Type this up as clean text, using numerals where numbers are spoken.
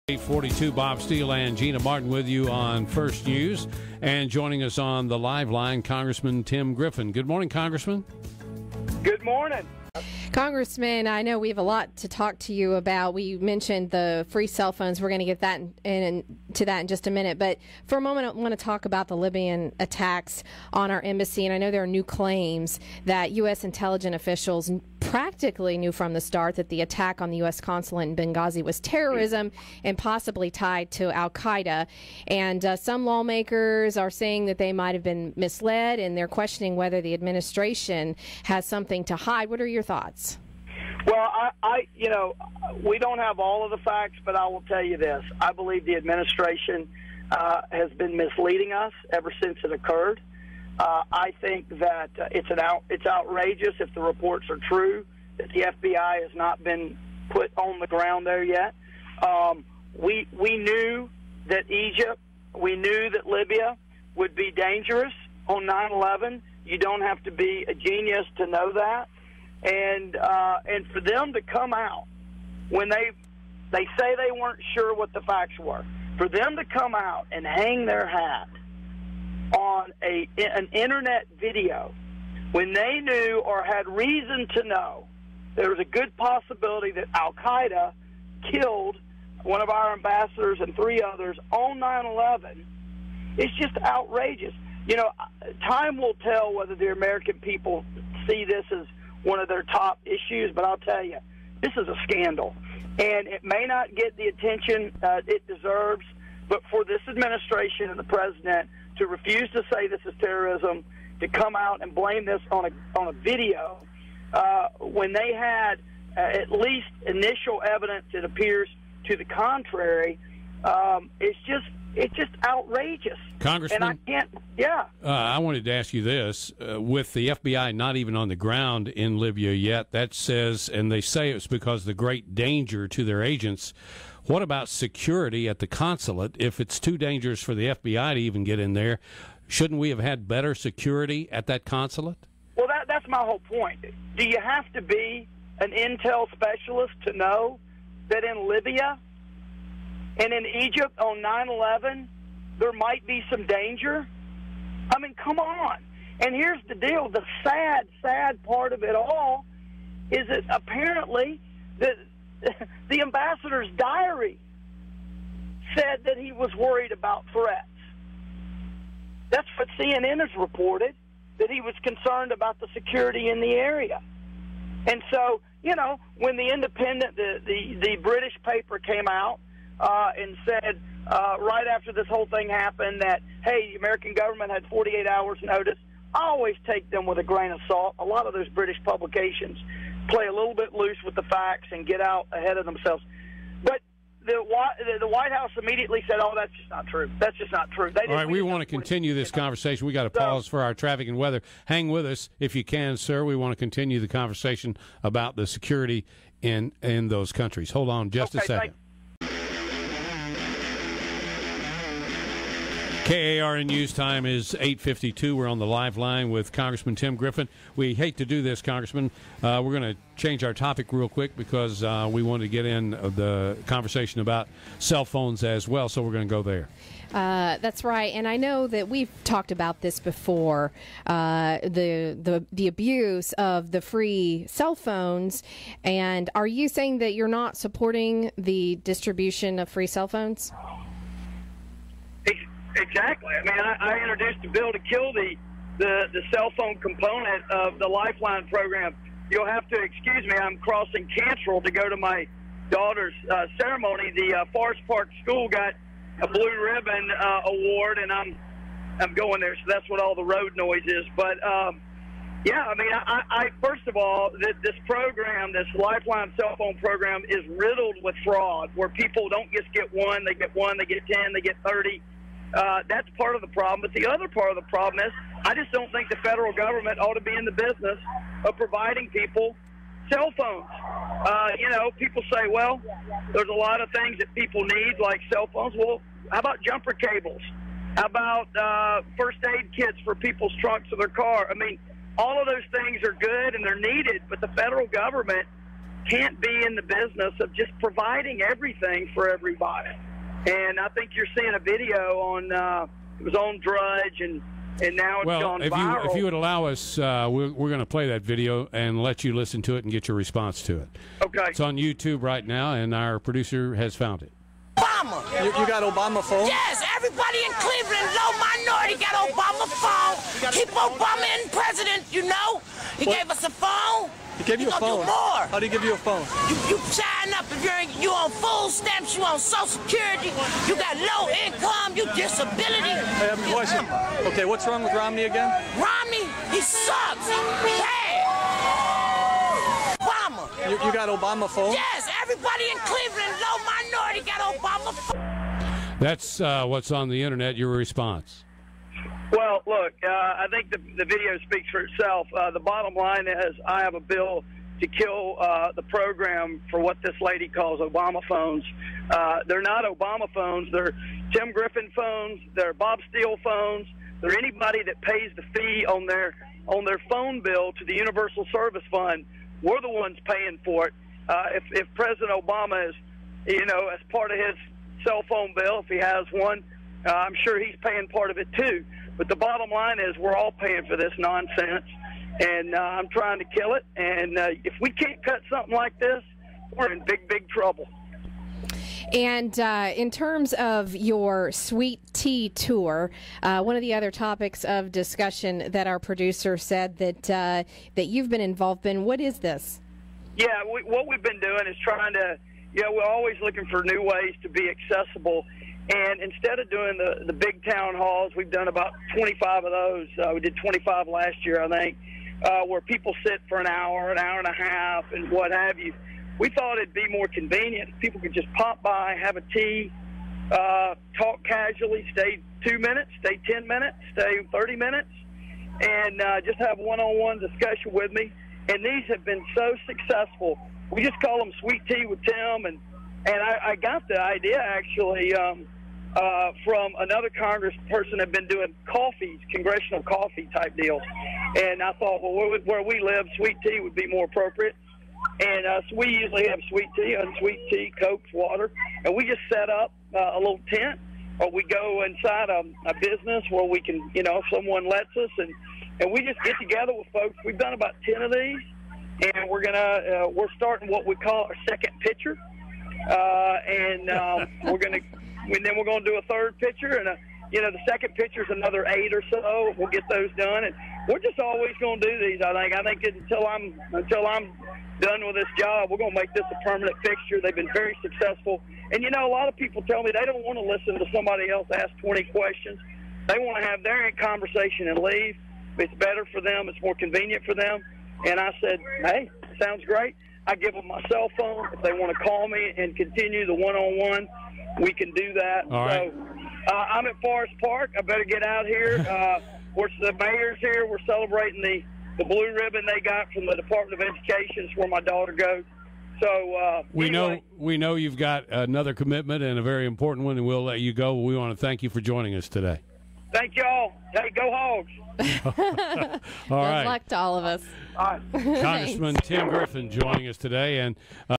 842, Bob Steele and Gina Martin with you on First News. And joining us on the live line, Congressman Tim Griffin. Good morning, Congressman. Good morning. Congressman, I know we have a lot to talk to you about. We mentioned the free cell phones. We're going to get that to that in just a minute. But for a moment, I want to talk about the Libyan attacks on our embassy. And I know there are new claims that U.S. intelligence officials practically knew from the start that the attack on the U.S. consulate in Benghazi was terrorism and possibly tied to al-Qaeda. And some lawmakers are saying that they might have been misled, and they're questioning whether the administration has something to hide. What are your thoughts? Well, we don't have all of the facts, but I will tell you this. I believe the administration has been misleading us ever since it occurred. I think that it's outrageous if the reports are true, that the FBI has not been put on the ground there yet. We knew that Egypt, we knew that Libya would be dangerous on 9/11. You don't have to be a genius to know that. And for them to come out when they say they weren't sure what the facts were, for them to come out and hang their hat on an internet video when they knew or had reason to know there was a good possibility that al-Qaeda killed one of our ambassadors and 3 others on 9/11, it's just outrageous. You know, time will tell whether the American people see this as one of their top issues, but I'll tell you, this is a scandal. And it may not get the attention it deserves, but for this administration and the president to refuse to say this is terrorism, to come out and blame this on a video, when they had at least initial evidence, it appears to the contrary, it's just outrageous. Congressman, and I can't. Yeah. I wanted to ask you this: with the FBI not even on the ground in Libya yet, that says, and they say it's because of the great danger to their agents. What about security at the consulate? If it's too dangerous for the FBI to even get in there, shouldn't we have had better security at that consulate? Well, that's my whole point. Do you have to be an intel specialist to know that in Libya and in Egypt on 9/11 there might be some danger? I mean, come on. And here's the deal. The sad part of it all is that apparently the ambassador's diary said that he was worried about threats. That's what CNN has reported, that he was concerned about the security in the area. And so, you know, when the Independent, the British paper came out and said right after this whole thing happened that, hey, the American government had 48 hours notice, I always take them with a grain of salt. A lot of those British publications play a little bit loose with the facts and get out ahead of themselves. But the White House immediately said, oh, that's just not true. That's just not true. All right, we want to continue this conversation. We got to pause for our traffic and weather. Hang with us if you can, sir. We want to continue the conversation about the security in those countries. Hold on just a second. KARN News Time is 8:52. We're on the live line with Congressman Tim Griffin. We hate to do this, Congressman. We're going to change our topic real quick because we want to get in the conversation about cell phones as well, so we're going to go there. That's right, and I know that we've talked about this before, the abuse of the free cell phones. And are you saying that you're not supporting the distribution of free cell phones? Exactly. I mean, I introduced a bill to kill the cell phone component of the Lifeline program. You'll have to excuse me. I'm crossing Cantrell to go to my daughter's ceremony. The Forest Park School got a Blue Ribbon award, and I'm going there, so that's what all the road noise is. But yeah, I mean, I first of all, this program, this Lifeline cell phone program, is riddled with fraud, where people don't just get one, they get 10, they get 30. That's part of the problem. But the other part of the problem is I just don't think the federal government ought to be in the business of providing people cell phones. You know, people say, well, there's a lot of things that people need, like cell phones. Well, how about jumper cables? How about first aid kits for people's trunks of their car? I mean, all of those things are good and they're needed, but the federal government can't be in the business of just providing everything for everybody. And I think you're seeing a video on it was on Drudge, and now it's gone viral. If you would allow us, we're going to play that video and let you listen to it and get your response to it. Okay. It's on YouTube right now, and our producer has found it. Obama. You got Obama phone? Yes, everybody in Cleveland, low minority, got Obama phone. Keep Obama in president, you know. He gave us a phone. He gave you a phone? Do more. How do he give you a phone? You sign up if you on food stamps, you on Social Security, you got low income, you disability. I have a question. Okay, what's wrong with Romney again? Romney, he sucks. Bad. Obama. You got Obama phone? Yes, everybody in Cleveland, low minority, got Obama phone. That's what's on the internet. Your response. Well, look, I think the video speaks for itself. The bottom line is I have a bill to kill the program for what this lady calls Obama phones. They're not Obama phones. They're Tim Griffin phones. They're Bob Steele phones. They're anybody that pays the fee on their phone bill to the Universal Service Fund. We're the ones paying for it. If President Obama is, as part of his cell phone bill, if he has one, I'm sure he's paying part of it too. But the bottom line is we're all paying for this nonsense, and I'm trying to kill it. And if we can't cut something like this, we're in big, big trouble. And in terms of your Sweet Tea tour, one of the other topics of discussion that our producer said that you've been involved in, what is this? Yeah, what we've been doing is trying to, we're always looking for new ways to be accessible. And instead of doing the big town halls, we've done about 25 of those. We did 25 last year, I think, where people sit for an hour and a half, and what have you. We thought it'd be more convenient if people could just pop by, have a tea, talk casually, stay 2 minutes, stay 10 minutes, stay 30 minutes, and just have one-on-one discussion with me. And these have been so successful. We just call them Sweet Tea with Tim, and I got the idea actually from another congressperson that had been doing coffees, congressional coffee type deals. And I thought, well, where we live, sweet tea would be more appropriate. And so we usually have sweet tea, unsweet tea, Cokes, water. And we just set up a little tent, or we go inside a business where we can, if someone lets us, and we just get together with folks. We've done about 10 of these, and we're starting what we call our second pitcher. Then we're going to do a third pitcher, and the second pitcher is another 8 or so. We'll get those done, and we're just always going to do these. I think until I'm done with this job, we're going to make this a permanent fixture. They've been very successful, and a lot of people tell me they don't want to listen to somebody else ask 20 questions. They want to have their conversation and leave. It's better for them. It's more convenient for them. And I said, hey, sounds great. I give them my cell phone. If they want to call me and continue the one-on-one, we can do that. All right. So I'm at Forest Park. I better get out here. The mayor's here. We're celebrating the blue ribbon they got from the Department of Education. It's where my daughter goes. So we know you've got another commitment and a very important one, and we'll let you go. We want to thank you for joining us today. Thank y'all. Hey, go Hogs. All right. Good luck to all of us. All right. Congressman Tim Griffin joining us today, and